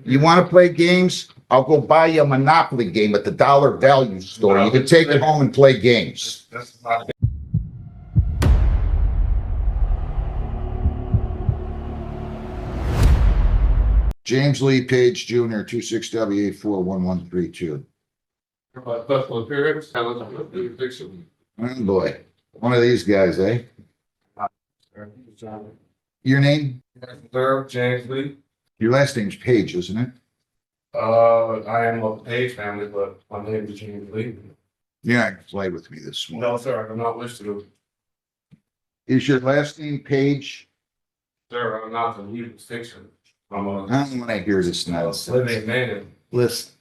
You want to play games? I'll go buy you a Monopoly game at the Dollar Value store. You can take it home and play games. That's not. James Lee Page Jr., 26W841132. Special appearance, talent, fiction. Oh boy, one of these guys, eh? Your name? Sir, James Lee. Your last name's Page, isn't it? I am of the Page family, but my name is James Lee. You're not gonna play with me this morning. No, sir, I do not wish to. Is your last name Page? Sir, I'm not the lead of fiction. I'm I a don't want to hear this nonsense. living man. Listen,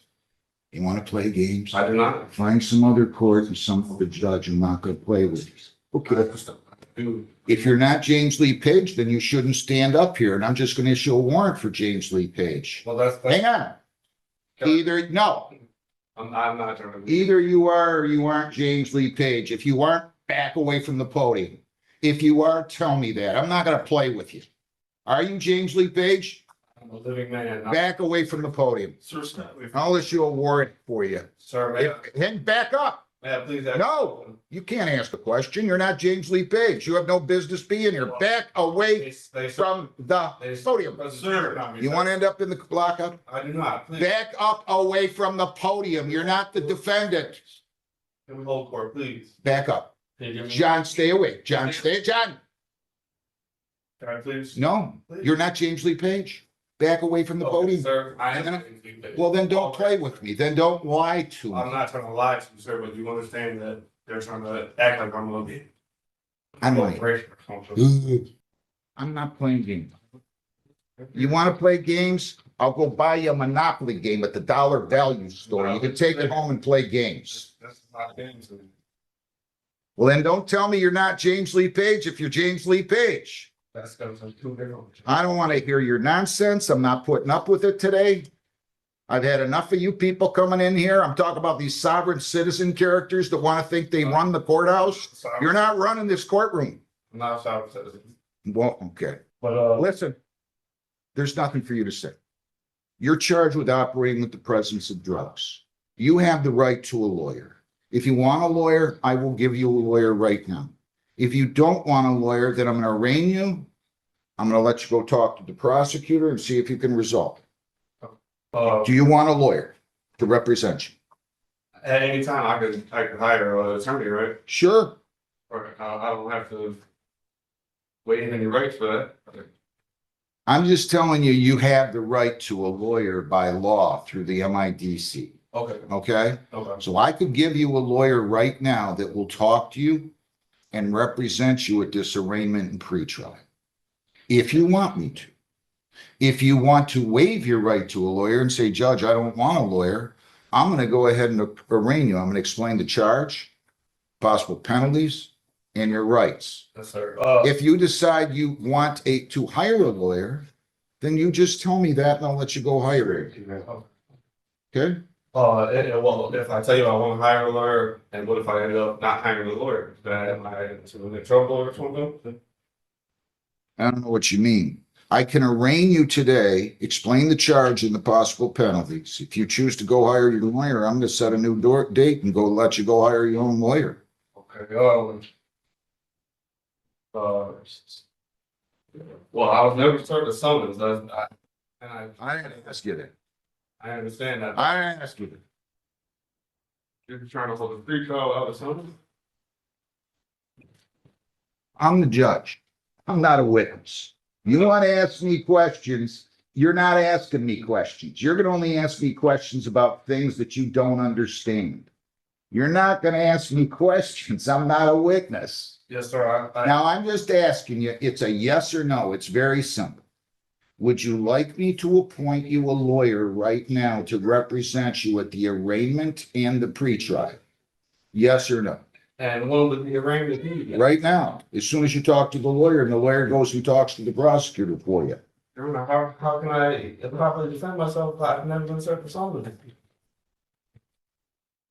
you want to play games? I do not. Find some other court and some other judge I'm not going to play with. Okay. Dude, If you're not James Lee Page, then you shouldn't stand up here, and I'm just going to issue a warrant for James Lee Page. well, that's. Hang on. Either, no, I'm not trying to. either you are or you aren't James Lee Page. If you aren't, back away from the podium. If you are, tell me that. I'm not going to play with you. Are you James Lee Page? I'm a living man. Back away from the podium. Sir, I'll issue a warrant for you. sir, may I, Then back up. may I please ask? No, you can't ask the question. You're not James Lee Page. You have no business being here. Back away from the podium. Sir. You want to end up in the lockup? I do not. Please. Back up away from the podium. You're not the defendant. Can we hold court, please? Back up. Can you give me? John, stay away. John, stay. John, Can I please? no, you're not James Lee Page. Back away from the Okay, podium. sir, I am. Well, then don't play with me. Then don't lie to I'm me. not trying to lie to you, sir, but you understand that they're trying to act like I'm a little. I'm like, I'm not playing games. You want to play games? I'll go buy you a Monopoly game at the Dollar Value store. You can take it home and play games. That's not games. Well, then don't tell me you're not James Lee Page if you're James Lee Page. That's got some two different. I don't want to hear your nonsense. I'm not putting up with it today. I've had enough of you people coming in here. I'm talking about these sovereign citizen characters that want to think they run the courthouse. You're not running this courtroom. I'm not a sovereign citizen. Well, okay. But, Listen, there's nothing for you to say. You're charged with operating with the presence of drugs. You have the right to a lawyer. If you want a lawyer, I will give you a lawyer right now. If you don't want a lawyer, then I'm going to arraign you. I'm going to let you go talk to the prosecutor and see if you can resolve it. Do you want a lawyer to represent you? at any time I could hire an attorney, right? Sure. Or I don't have to waive any rights for that. I'm just telling you, you have the right to a lawyer by law through the MIDC. Okay, Okay? okay. So I could give you a lawyer right now that will talk to you and represent you at this arraignment and pretrial. If you want me to. If you want to waive your right to a lawyer and say, Judge, I don't want a lawyer, I'm going to go ahead and arraign you. I'm going to explain the charge, possible penalties, and your rights. Yes, sir. If you decide you want to hire a lawyer, then you just tell me that and I'll let you go hire it. Okay? Well, if I tell you I want to hire a lawyer, and what if I end up not hiring a lawyer? Am I in trouble or something? I don't know what you mean. I can arraign you today, explain the charge and the possible penalties. If you choose to go hire your lawyer, I'm going to set a new date and let you go hire your own lawyer. Okay. Well, I was never served a summons. I didn't ask you that. I understand that. I didn't ask you that. You're trying to hold a free trial without a summons? I'm the judge. I'm not a witness. You want to ask me questions, you're not asking me questions. You're going to only ask me questions about things that you don't understand. You're not going to ask me questions. I'm not a witness. Yes, sir. Now, I'm just asking you, it's a yes or no. It's very simple. Would you like me to appoint you a lawyer right now to represent you at the arraignment and the pretrial? Yes or no? And when would the arraignment be? Right now, as soon as you talk to the lawyer and the lawyer goes and talks to the prosecutor for you. How can I properly defend myself if I've never been served for summons?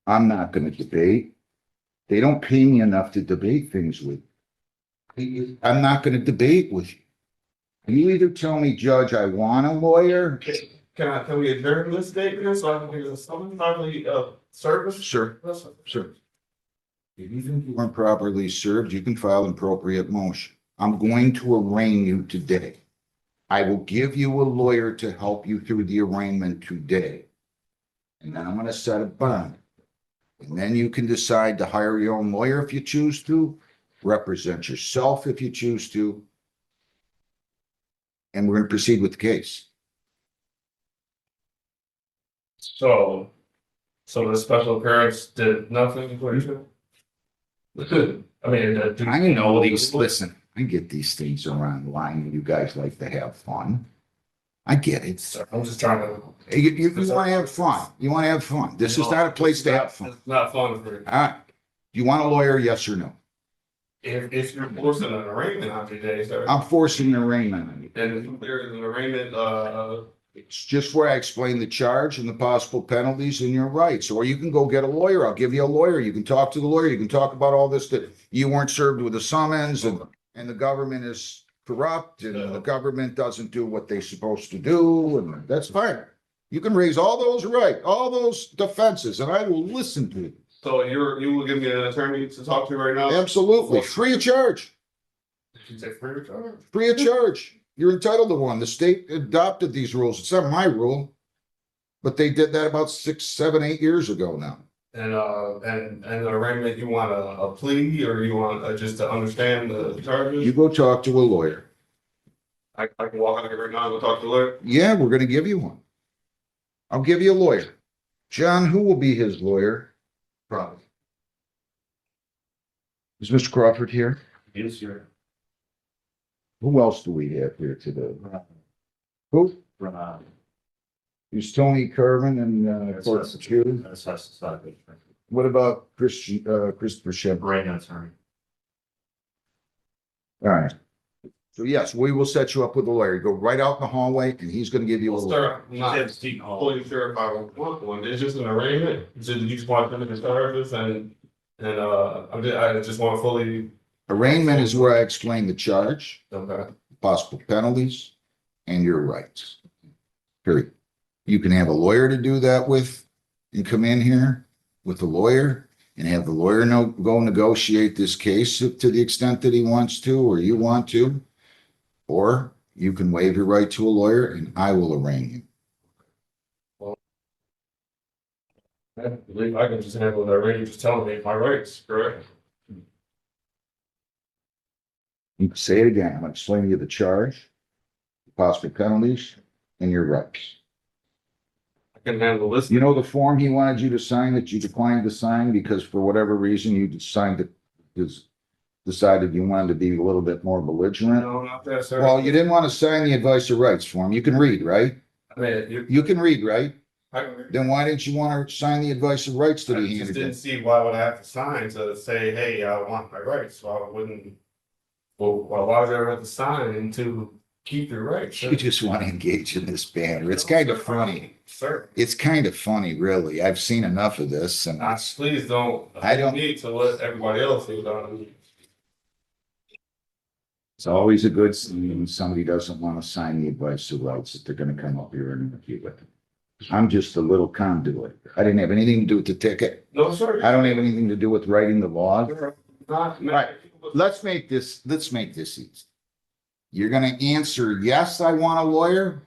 I'm not going to debate. They don't pay me enough to debate things with you. I'm not going to debate with you. You either tell me, Judge, I want a lawyer, can we adjourn this date then, so I can do something probably, service? Sir, sir. If you think you weren't properly served, you can file an appropriate motion. I'm going to arraign you today. I will give you a lawyer to help you through the arraignment today. And then I'm gonna set a bond. And then you can decide to hire your own lawyer if you choose to, represent yourself if you choose to. And we're gonna proceed with the case. So the special appearance did nothing for you? I mean, I know these, listen, I get these things around the line, and you guys like to have fun. I get it. Sir, I'm just trying to. You want to have fun. You want to have fun. This is not a place to have fun. It's not fun for you. All right. You want a lawyer, yes or no? If you're forcing an arraignment on today, sir. I'm forcing an arraignment on you. And if there's an arraignment, It's just where I explain the charge and the possible penalties and your rights. Or you can go get a lawyer. I'll give you a lawyer. You can talk to the lawyer. You can talk about all this, that you weren't served with a summons and the government is corrupt and the government doesn't do what they're supposed to do. And that's fine. You can raise all those all those defenses, and I will listen to you. so you will give me an attorney to talk to right now? Absolutely. Free of charge. Did you say free of charge? Free of charge. You're entitled to one. The state adopted these rules. It's not my rule. But they did that about 6, 7, 8 years ago now. And the arraignment, you want a plea or you want just to understand the charges? You go talk to a lawyer. I can walk out here right now and go talk to the lawyer? Yeah, we're gonna give you one. I'll give you a lawyer. John, who will be his lawyer? Probably. Is Mr. Crawford here? Yes, sir. Who else do we have here today? Who? Who's Tony Carvin and Court Security? What about Christopher Shepard? Brain attorney. All right. So yes, we will set you up with a lawyer. Go right out in the hallway and he's gonna give you a Well, lawyer. sir, I'm not fully sure if I want one. It's just an arraignment. You just want them to charges and I just want fully. Arraignment is where I explain the charge, Okay. possible penalties, and your rights. Period. You can have a lawyer to do that with and come in here with a lawyer and have the lawyer go negotiate this case to the extent that he wants to or you want to. Or you can waive your right to a lawyer and I will arraign you. I believe I can just handle it already, just telling me my rights, correct? You can say it again. I'm going to explain to you the charge, possible penalties, and your rights. I can handle this. You know the form he wanted you to sign that you declined to sign because for whatever reason you decided you wanted to be a little bit more belligerent? No, not that, sir. Well, you didn't want to sign the advice of rights form. You can read, right? I mean, You can read, right? I can read. Then why didn't you want to sign the advice of rights that I he just handed didn't you? see why would I have to sign to say, hey, I want my rights, so I wouldn't. Well, why would I ever have to sign to keep your rights? You just want to engage in this banter. It's kind of funny. Sir, It's kind of funny, really. I've seen enough of this and please don't. I don't- need to let everybody else do that. it's always a good thing when somebody doesn't want to sign the advice of rights that they're going to come up here and interview with. I'm just a little conduit. I didn't have anything to do with the ticket. No, sir. I don't have anything to do with writing the law. Not, Right. Let's make this easy. You're gonna answer, yes, I want a lawyer,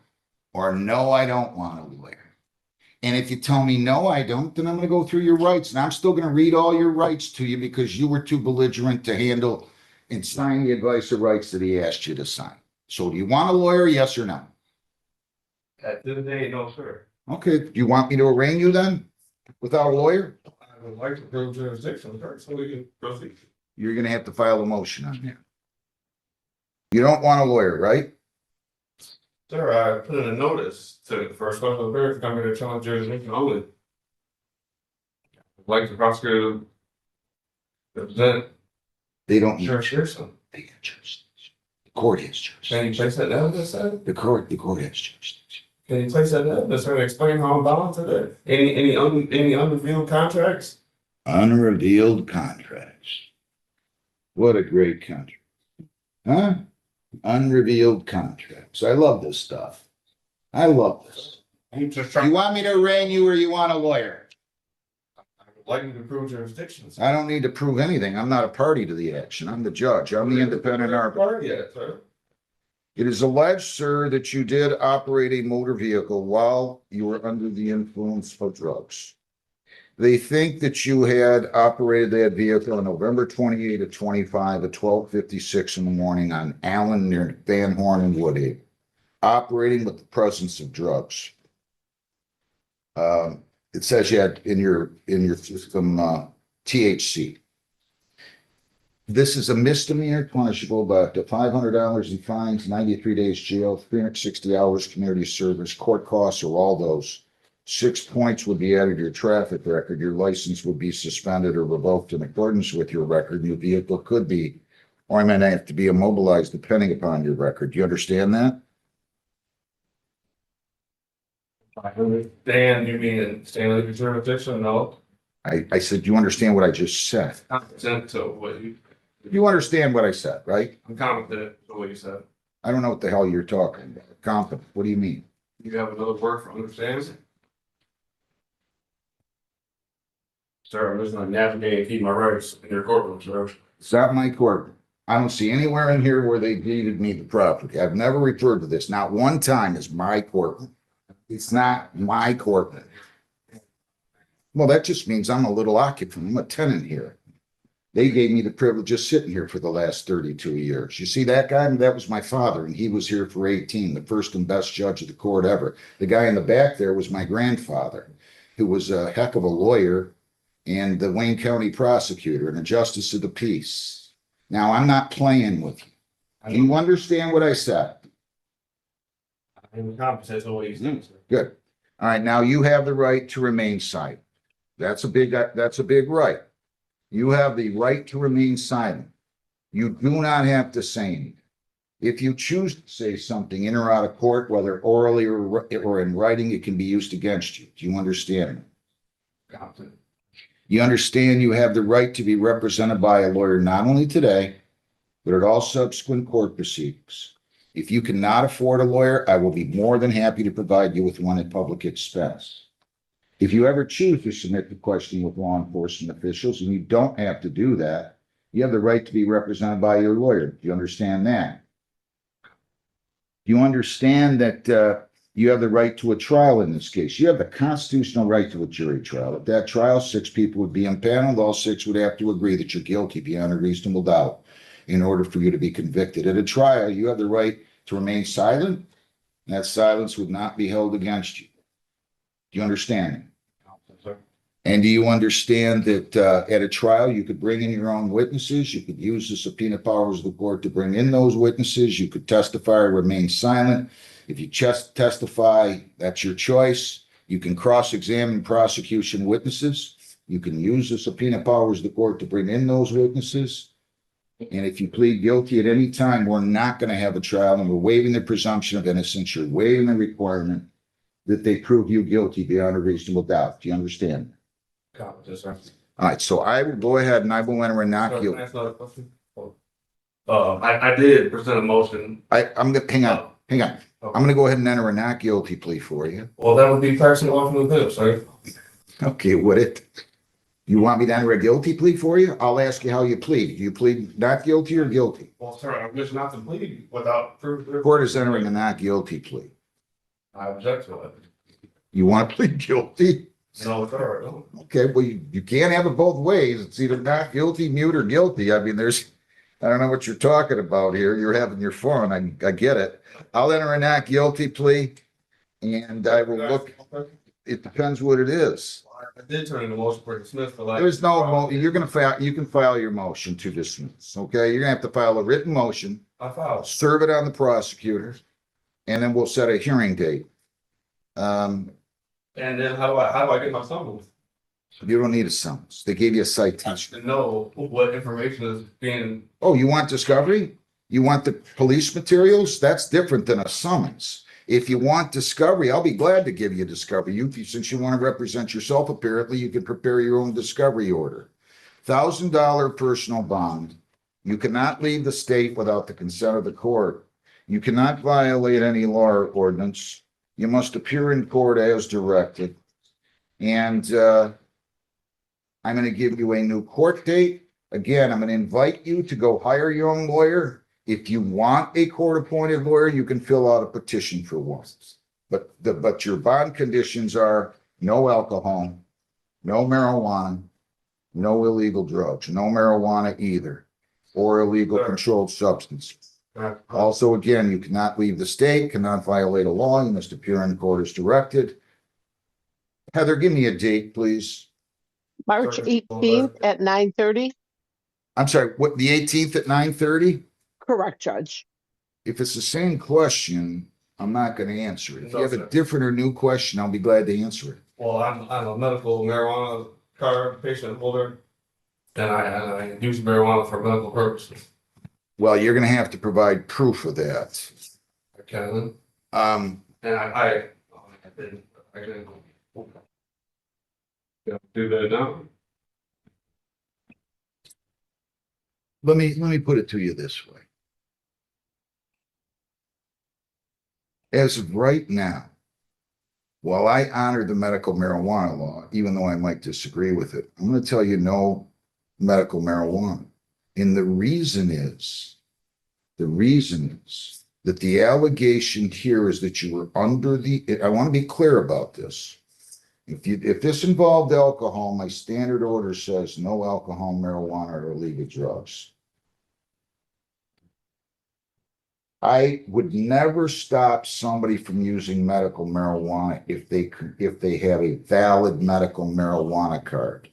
or no, I don't want a lawyer. And if you tell me, no, I don't, then I'm gonna go through your rights, and I'm still gonna read all your rights to you because you were too belligerent to handle and sign the advice of rights that he asked you to sign. So do you want a lawyer, yes or no? At the end of the day, no, sir. Okay, do you want me to arraign you then, without a lawyer? I would like to prove jurisdiction first, so we can proceed. You're gonna have to file a motion on that. You don't want a lawyer, right? Sir, I put in a notice for a special appearance to come here to challenge jurisdiction only. I'd like to prosecute, represent They don't need jurisdiction. they got jurisdiction. The court has Can jurisdiction. you place that down, this side? The court has jurisdiction. Can you place that down, this sir, and explain how I'm bound to that? Any unrevealed contracts? Unrevealed contracts. What a great country. Huh? Unrevealed contracts. I love this stuff. I love this. I'm just You trying, want me to arraign you or you want a lawyer? I would like you to prove jurisdictions. I don't need to prove anything. I'm not a party to the action. I'm the judge. I'm the independent arbiter. Yet, sir. It is alleged, sir, that you did operate a motor vehicle while you were under the influence of drugs. They think that you had operated that vehicle on November 28 of 25 at 12:56 in the morning on Allen near Van Horn and Woodhaven, operating with the presence of drugs. It says you had in your system THC. This is a misdemeanor punishable by up to $500 in fines, 93 days jail, 360 hours community service, court costs, or all those. 6 points would be added to your traffic record. Your license would be suspended or revoked in accordance with your record. Your vehicle could be, or I might have to be immobilized depending upon your record. Do you understand that? I understand you mean staying with your jurisdiction, no? I said, you understand what I just said? Competent to what You understand what I said, right? I'm competent to what you said. I don't know what the hell you're talking about. Competent. What do you mean? You have another word for understanding? Sir, I'm just gonna navigate and keep my rights in your courtroom, sir. It's not my court. I don't see anywhere in here where they deeded me the property. I've never referred to this. Not one time as my court. It's not my court. Well, that just means I'm a little occupant. I'm a tenant here. They gave me the privilege of sitting here for the last 32 years. You see that guy? That was my father, and he was here for 18, the first and best judge of the court ever. The guy in the back there was my grandfather, who was a heck of a lawyer and the Wayne County prosecutor and a justice of the peace. Now, I'm not playing with you. Do you understand what I said? I'm competent to what you said, sir. Good. All right, now you have the right to remain silent. That's a big right. You have the right to remain silent. You do not have to say anything. If you choose to say something in or out of court, whether orally or in writing, it can be used against you. Do you understand? Competent. You understand you have the right to be represented by a lawyer, not only today, but at all subsequent court proceedings. If you cannot afford a lawyer, I will be more than happy to provide you with one at public expense. If you ever choose to submit the question with law enforcement officials, and you don't have to do that, you have the right to be represented by your lawyer. Do you understand that? Do you understand that you have the right to a trial in this case? You have the constitutional right to a jury trial. At that trial, 6 people would be impaneled. All 6 would have to agree that you're guilty beyond a reasonable doubt in order for you to be convicted. At a trial, you have the right to remain silent. That silence would not be held against you. Do you understand? Sir. And do you understand that at a trial, you could bring in your own witnesses? You could use the subpoena powers of the court to bring in those witnesses. You could testify or remain silent. If you just testify, that's your choice. You can cross-examine prosecution witnesses. You can use the subpoena powers of the court to bring in those witnesses. And if you plead guilty at any time, we're not going to have a trial, and we're waiving the presumption of innocence. You're waiving the requirement that they prove you guilty beyond a reasonable doubt. Do you understand? Competent, sir. All right, so I will go ahead and I will enter a not Sir, can I guilty. ask another question? I did present a motion. I'm gonna, hang on. I'm gonna go ahead and enter a not guilty plea for you. Well, that would be practicing off from the bill, sir. Okay, would it? You want me to enter a guilty plea for you? I'll ask you how you plead. Do you plead not guilty or guilty? Well, sir, I'm just not to plead without proof. The court is entering a not guilty plea. I object to it. You want to plead guilty? No, sir, no. Okay, well, you can't have it both ways. It's either not guilty, mute, or guilty. I mean, I don't know what you're talking about here. You're having your fun. I get it. I'll enter a not guilty plea and I will look, it depends what it is. I did turn in a motion for dismissal for like. There's no, you can file your motion to dismiss, okay? You're gonna have to file a written motion, I filed. serve it on the prosecutor, and then we'll set a hearing date. And then how do I get my summons? You don't need a summons. They gave you a citation. To know what information is being, Oh, you want discovery? You want the police materials? That's different than a summons. If you want discovery, I'll be glad to give you discovery. Since you want to represent yourself, apparently, you can prepare your own discovery order. $1,000 personal bond. You cannot leave the state without the consent of the court. You cannot violate any law or ordinance. You must appear in court as directed. And I'm going to give you a new court date. Again, I'm going to invite you to go hire your own lawyer. If you want a court-appointed lawyer, you can fill out a petition for one. But your bond conditions are no alcohol, no marijuana, no illegal drugs, no marijuana either, or illegal Sure. controlled substance. Also, again, you cannot leave the state, cannot violate a law, you must appear in court as directed. Heather, give me a date, please. March Sorry. 18th at 9:30. I'm sorry, what, the 18th at 9:30? Correct, Judge. If it's the same question, I'm not going to answer it. If you No, have a sir. different or new question, I'll be glad to answer it. Well, I'm a medical marijuana card patient holder, and I use marijuana for medical purposes. Well, you're going to have to provide proof of that. I can, Um, and I can do that now. let me put it to you this way. As of right now, while I honor the medical marijuana law, even though I might disagree with it, I'm going to tell you no medical marijuana. And the reason is that the allegation here is that you were under the, I want to be clear about this. If this involved alcohol, my standard order says no alcohol, marijuana, or illegal drugs. I would never stop somebody from using medical marijuana if they have a valid medical marijuana card.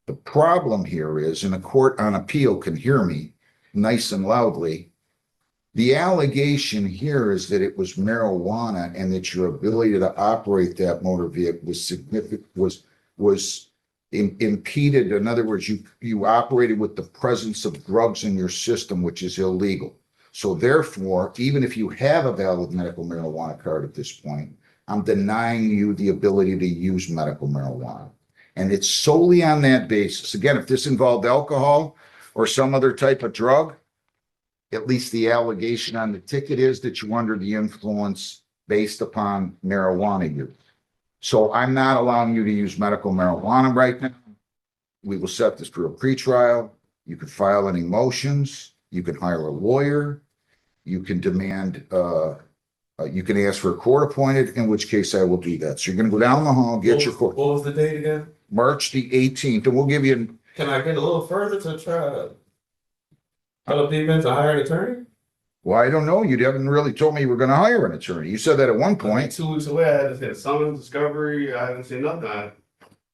The problem here is, and a court on appeal can hear me nice and loudly, the allegation here is that it was marijuana and that your ability to operate that motor vehicle was significant, was impeded. In other words, you operated with the presence of drugs in your system, which is illegal. So therefore, even if you have a valid medical marijuana card at this point, I'm denying you the ability to use medical marijuana. And it's solely on that basis. Again, if this involved alcohol or some other type of drug, at least the allegation on the ticket is that you're under the influence based upon marijuana use. So I'm not allowing you to use medical marijuana right now. We will set this for a pretrial. You can file any motions. You can hire a lawyer. You can demand, you can ask for a court appointed, in which case I will do that. So you're going to go down the hall, get your court. What was the date again? March the 18th, and we'll give you, Can I get a little further to try to tell people to hire an attorney? well, I don't know. You haven't really told me you were going to hire an attorney. You said that at one point. 2 weeks away, I had to hit summons, discovery, I haven't seen nothing.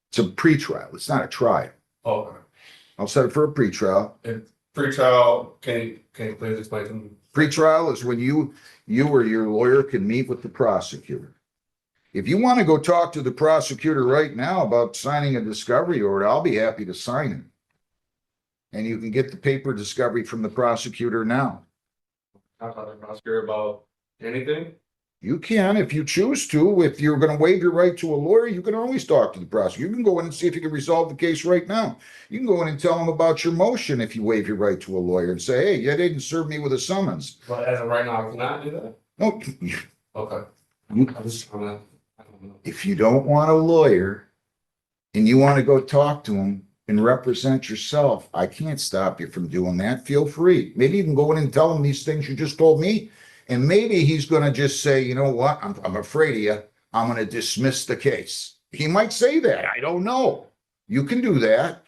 It's a pretrial. It's not a trial. Okay. I'll set it for a pretrial. Pre-trial, can you please explain to me? Pretrial is when you or your lawyer can meet with the prosecutor. If you want to go talk to the prosecutor right now about signing a discovery order, I'll be happy to sign it. And you can get the paper discovery from the prosecutor now. Talk to the prosecutor about anything? You can, if you choose to. If you're going to waive your right to a lawyer, you can always talk to the prosecutor. You can go in and see if you can resolve the case right now. You can go in and tell them about your motion if you waive your right to a lawyer and say, hey, you didn't serve me with a summons. But as of right now, I cannot do that? No, Okay. you- I'm just trying to, I don't know. if you don't want a lawyer and you want to go talk to him and represent yourself, I can't stop you from doing that. Feel free. Maybe you can go in and tell him these things you just told me. And maybe he's going to just say, you know what? I'm afraid of you. I'm going to dismiss the case. He might say that. I don't know. You can do that.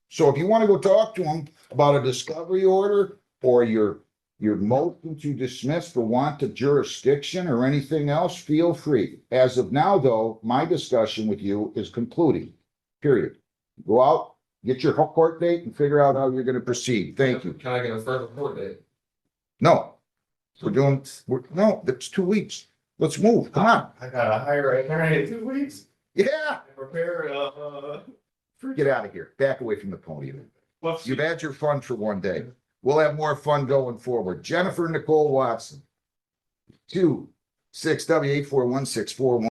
So if you want to go talk to him about a discovery order or your motion to dismiss for want of jurisdiction or anything else, feel free. As of now, though, my discussion with you is concluding, period. Go out, get your court date and figure out how you're going to proceed. Thank you. Can I get a further court date? No, no, that's 2 weeks. Let's move. Come on. I gotta hire an attorney in 2 weeks Yeah. and prepare, Get out of here. Back away from the podium. what's You've had your fun for one day. We'll have more fun going forward. Jennifer Nicole Watson. 2-6W-841-641.